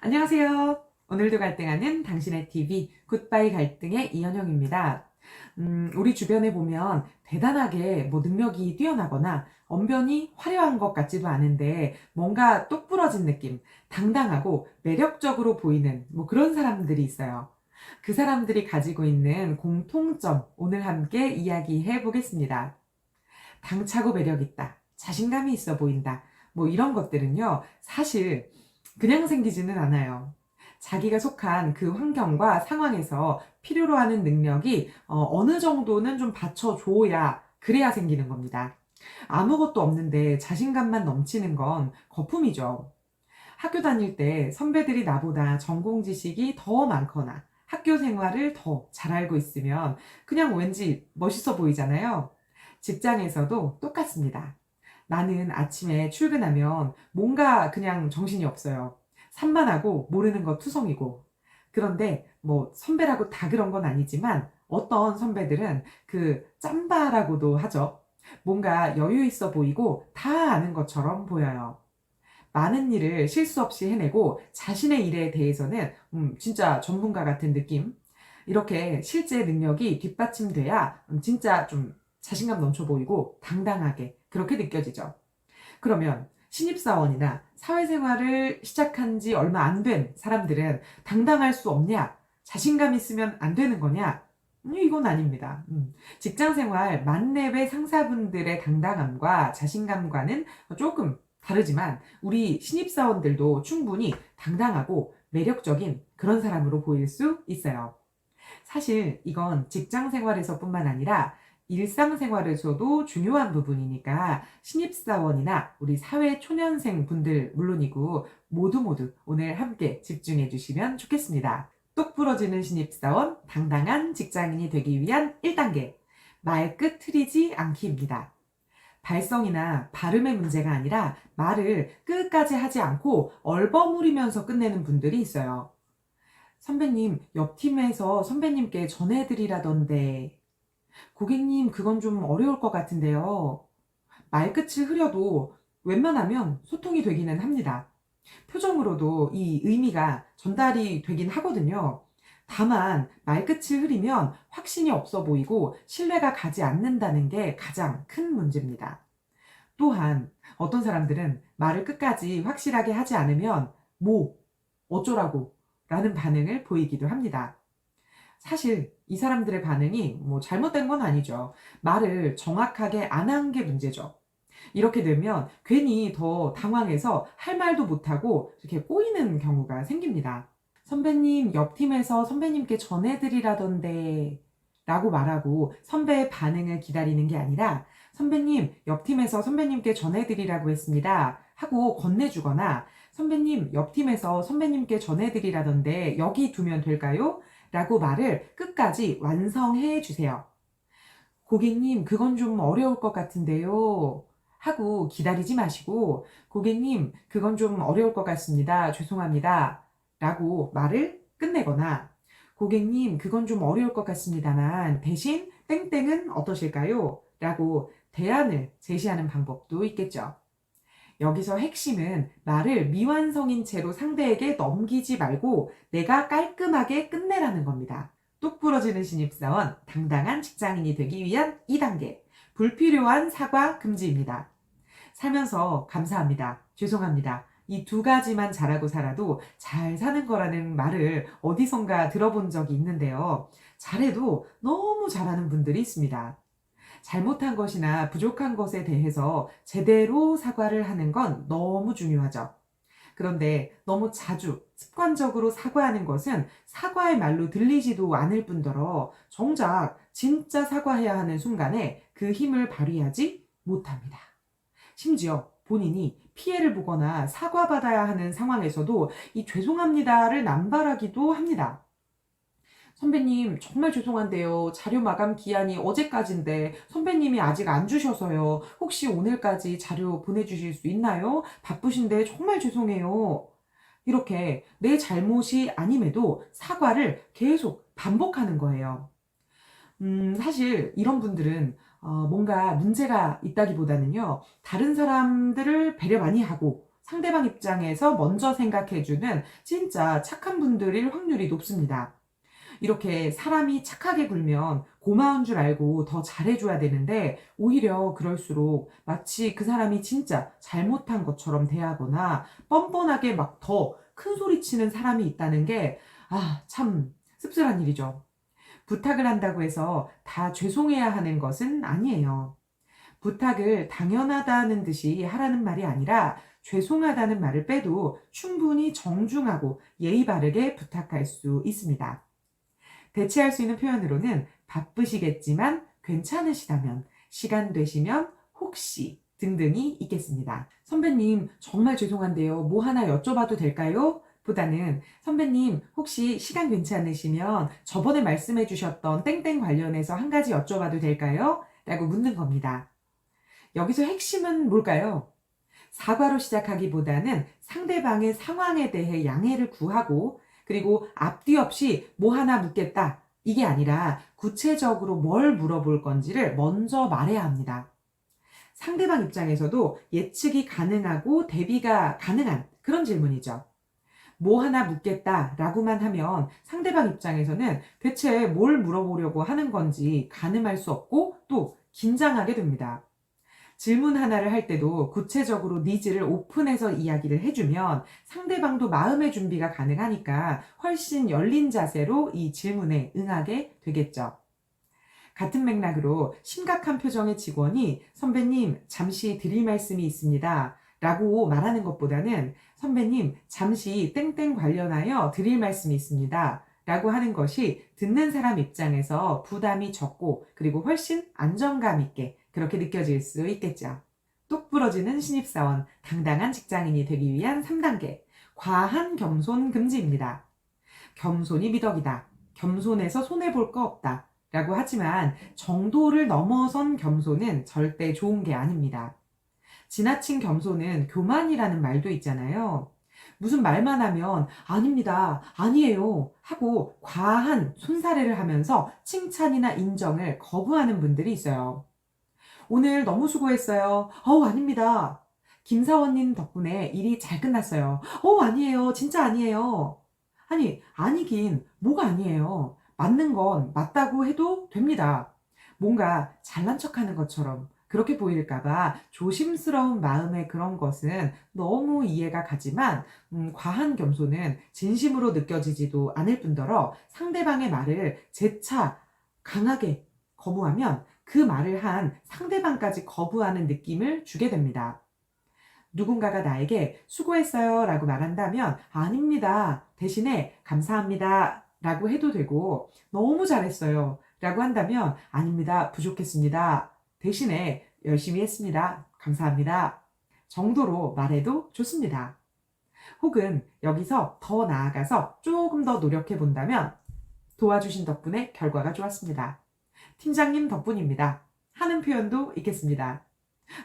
안녕하세요. 오늘도 갈등하는 당신의 TV 굿바이 갈등의 이현영입니다. 우리 주변에 보면 대단하게 능력이 뛰어나거나 언변이 화려한 것 같지도 않은데 뭔가 똑부러진 느낌, 당당하고 매력적으로 보이는 그런 사람들이 있어요. 그 사람들이 가지고 있는 공통점 오늘 함께 이야기해 보겠습니다. 당차고 매력 있다. 자신감이 있어 보인다. 이런 것들은요, 사실 그냥 생기지는 않아요. 자기가 속한 그 환경과 상황에서 필요로 하는 능력이 어느 정도는 좀 받쳐줘야 그래야 생기는 겁니다. 아무것도 없는데 자신감만 넘치는 건 거품이죠. 학교 다닐 때 선배들이 나보다 전공 지식이 더 많거나 학교 생활을 더 잘 알고 있으면 그냥 왠지 멋있어 보이잖아요. 직장에서도 똑같습니다. 나는 아침에 출근하면 뭔가 그냥 정신이 없어요. 산만하고 모르는 거 투성이고. 그런데 선배라고 다 그런 건 아니지만 어떤 선배들은 그 짬바라고도 하죠. 뭔가 여유 있어 보이고 다 아는 것처럼 보여요. 많은 일을 실수 없이 해내고 자신의 일에 대해서는 진짜 전문가 같은 느낌. 이렇게 실제 능력이 뒷받침돼야 진짜 좀 자신감 넘쳐 보이고 당당하게 그렇게 느껴지죠. 그러면 신입사원이나 사회생활을 시작한 지 얼마 안 된 사람들은 당당할 수 없냐? 자신감 있으면 안 되는 거냐? 이건 아닙니다. 직장생활 만렙의 상사분들의 당당함과 자신감과는 조금 다르지만 우리 신입사원들도 충분히 당당하고 매력적인 그런 사람으로 보일 수 있어요. 사실 이건 직장 생활에서뿐만 아니라 일상생활에서도 중요한 부분이니까 신입사원이나 우리 사회 초년생 분들 물론이고 모두 오늘 함께 집중해 주시면 좋겠습니다. 똑 부러지는 신입사원, 당당한 직장인이 되기 위한 1단계, 말끝 트이지 않기입니다. 발성이나 발음의 문제가 아니라 말을 끝까지 하지 않고 얼버무리면서 끝내는 분들이 있어요. 선배님, 옆 팀에서 선배님께 전해드리라던데. 고객님, 그건 좀 어려울 것 같은데요. 말끝을 흐려도 웬만하면 소통이 되기는 합니다. 표정으로도 이 의미가 전달이 되긴 하거든요. 다만 말끝을 흐리면 확신이 없어 보이고 신뢰가 가지 않는다는 게 가장 큰 문제입니다. 또한 어떤 사람들은 말을 끝까지 확실하게 하지 않으면 어쩌라고 라는 반응을 보이기도 합니다. 사실 이 사람들의 반응이 잘못된 건 아니죠. 말을 정확하게 안 한 게 문제죠. 이렇게 되면 괜히 더 당황해서 할 말도 못하고 이렇게 꼬이는 경우가 생깁니다. 선배님, 옆 팀에서 선배님께 전해드리라던데 라고 말하고 선배의 반응을 기다리는 게 아니라 선배님, 옆 팀에서 선배님께 전해드리라고 했습니다 하고 건네주거나 선배님, 옆 팀에서 선배님께 전해드리라던데 여기 두면 될까요? 라고 말을 끝까지 완성해 주세요. 고객님, 그건 좀 어려울 것 같은데요. 하고 기다리지 마시고, 고객님, 그건 좀 어려울 것 같습니다. 죄송합니다. 라고 말을 끝내거나, 고객님, 그건 좀 어려울 것 같습니다만, 대신 땡땡은 어떠실까요? 라고 대안을 제시하는 방법도 있겠죠. 여기서 핵심은 말을 미완성인 채로 상대에게 넘기지 말고 내가 깔끔하게 끝내라는 겁니다. 뚝 부러지는 신입사원, 당당한 직장인이 되기 위한 2단계. 불필요한 사과 금지입니다. 살면서 감사합니다. 죄송합니다. 이 두 가지만 잘하고 살아도 잘 사는 거라는 말을 어디선가 들어본 적이 있는데요. 잘해도 너무 잘하는 분들이 있습니다. 잘못한 것이나 부족한 것에 대해서 제대로 사과를 하는 건 너무 중요하죠. 그런데 너무 자주 습관적으로 사과하는 것은 사과의 말로 들리지도 않을 뿐더러 정작 진짜 사과해야 하는 순간에 그 힘을 발휘하지 못합니다. 심지어 본인이 피해를 보거나 사과받아야 하는 상황에서도 이 죄송합니다를 남발하기도 합니다. 선배님, 정말 죄송한데요. 자료 마감 기한이 어제까지인데 선배님이 아직 안 주셔서요. 혹시 오늘까지 자료 보내주실 수 있나요? 바쁘신데 정말 죄송해요. 이렇게 내 잘못이 아님에도 사과를 계속 반복하는 거예요. 사실 이런 분들은 뭔가 문제가 있다기보다는요, 다른 사람들을 배려 많이 하고 상대방 입장에서 먼저 생각해주는 진짜 착한 분들일 확률이 높습니다. 이렇게 사람이 착하게 굴면 고마운 줄 알고 더 잘해줘야 되는데 오히려 그럴수록 마치 그 사람이 진짜 잘못한 것처럼 대하거나 뻔뻔하게 막 더 큰 소리 치는 사람이 있다는 게 참 씁쓸한 일이죠. 부탁을 한다고 해서 다 죄송해야 하는 것은 아니에요. 부탁을 당연하다는 듯이 하라는 말이 아니라 죄송하다는 말을 빼도 충분히 정중하고 예의 바르게 부탁할 수 있습니다. 대체할 수 있는 표현으로는 바쁘시겠지만 괜찮으시다면, 시간 되시면 혹시 등등이 있겠습니다. 선배님, 정말 죄송한데요. 뭐 하나 여쭤봐도 될까요? 보다는 선배님, 혹시 시간 괜찮으시면 저번에 말씀해 주셨던 땡땡 관련해서 한 가지 여쭤봐도 될까요? 라고 묻는 겁니다. 여기서 핵심은 뭘까요? 사과로 시작하기보다는 상대방의 상황에 대해 양해를 구하고, 그리고 앞뒤 없이 뭐 하나 묻겠다, 이게 아니라 구체적으로 뭘 물어볼 건지를 먼저 말해야 합니다. 상대방 입장에서도 예측이 가능하고 대비가 가능한 그런 질문이죠. 뭐 하나 묻겠다 라고만 하면 상대방 입장에서는 대체 뭘 물어보려고 하는 건지 가늠할 수 없고 또 긴장하게 됩니다. 질문 하나를 할 때도 구체적으로 니즈를 오픈해서 이야기를 해주면 상대방도 마음의 준비가 가능하니까 훨씬 열린 자세로 이 질문에 응하게 되겠죠. 같은 맥락으로 심각한 표정의 직원이 선배님, 잠시 드릴 말씀이 있습니다 라고 말하는 것보다는 선배님, 잠시 땡땡 관련하여 드릴 말씀이 있습니다 라고 하는 것이 듣는 사람 입장에서 부담이 적고 그리고 훨씬 안정감 있게 그렇게 느껴질 수 있겠죠. 똑 부러지는 신입사원, 당당한 직장인이 되기 위한 3단계, 과한 겸손 금지입니다. 겸손이 미덕이다. 겸손해서 손해볼 거 없다. 라고 하지만 정도를 넘어선 겸손은 절대 좋은 게 아닙니다. 지나친 겸손은 교만이라는 말도 있잖아요. 무슨 말만 하면 아닙니다, 아니에요 하고 과한 손사래를 하면서 칭찬이나 인정을 거부하는 분들이 있어요. 오늘 너무 수고했어요. 아닙니다. 김사원님 덕분에 일이 잘 끝났어요. 아니에요. 진짜 아니에요. 아니, 아니긴 뭐가 아니에요. 맞는 건 맞다고 해도 됩니다. 뭔가 잘난 척하는 것처럼 그렇게 보일까봐 조심스러운 마음의 그런 것은 너무 이해가 가지만 과한 겸손은 진심으로 느껴지지도 않을 뿐더러 상대방의 말을 재차 강하게 거부하면 그 말을 한 상대방까지 거부하는 느낌을 주게 됩니다. 누군가가 나에게 수고했어요 라고 말한다면 아닙니다 대신에 감사합니다 라고 해도 되고, 너무 잘했어요 라고 한다면 아닙니다, 부족했습니다 대신에 열심히 했습니다, 감사합니다 정도로 말해도 좋습니다. 혹은 여기서 더 나아가서 조금 더 노력해 본다면 도와주신 덕분에 결과가 좋았습니다, 팀장님 덕분입니다 하는 표현도 있겠습니다.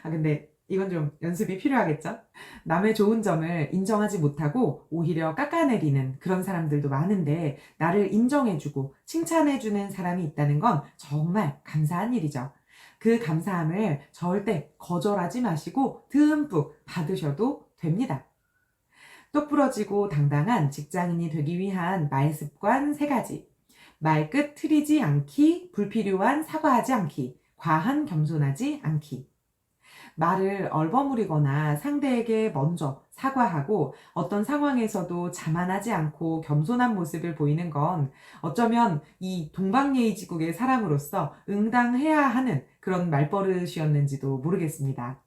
근데 이건 좀 연습이 필요하겠죠? 남의 좋은 점을 인정하지 못하고 오히려 깎아내리는 그런 사람들도 많은데, 나를 인정해주고 칭찬해주는 사람이 있다는 건 정말 감사한 일이죠. 그 감사함을 절대 거절하지 마시고 듬뿍 받으셔도 됩니다. 똑부러지고 당당한 직장인이 되기 위한 말습관 3가지. 말끝 트이지 않기, 불필요한 사과하지 않기, 과한 겸손하지 않기. 말을 얼버무리거나 상대에게 먼저 사과하고 어떤 상황에서도 자만하지 않고 겸손한 모습을 보이는 건 어쩌면 이 동방예의지국의 사람으로서 응당해야 하는 그런 말버릇이었는지도 모르겠습니다.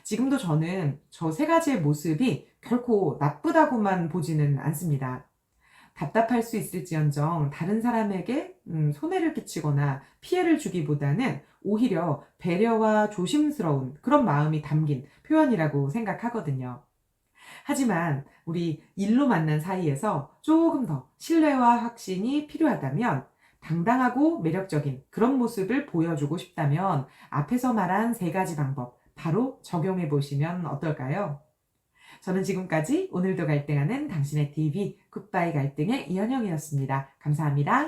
지금도 저는 저 3가지의 모습이 결코 나쁘다고만 보지는 않습니다. 답답할 수 있을지언정 다른 사람에게 손해를 끼치거나 피해를 주기보다는 오히려 배려와 조심스러운 그런 마음이 담긴 표현이라고 생각하거든요. 하지만 우리 일로 만난 사이에서 조금 더 신뢰와 확신이 필요하다면, 당당하고 매력적인 그런 모습을 보여주고 싶다면 앞에서 말한 3가지 방법 바로 적용해 보시면 어떨까요? 저는 지금까지 오늘도 갈등하는 당신의 TV 굿바이 갈등의 이현영이었습니다. 감사합니다.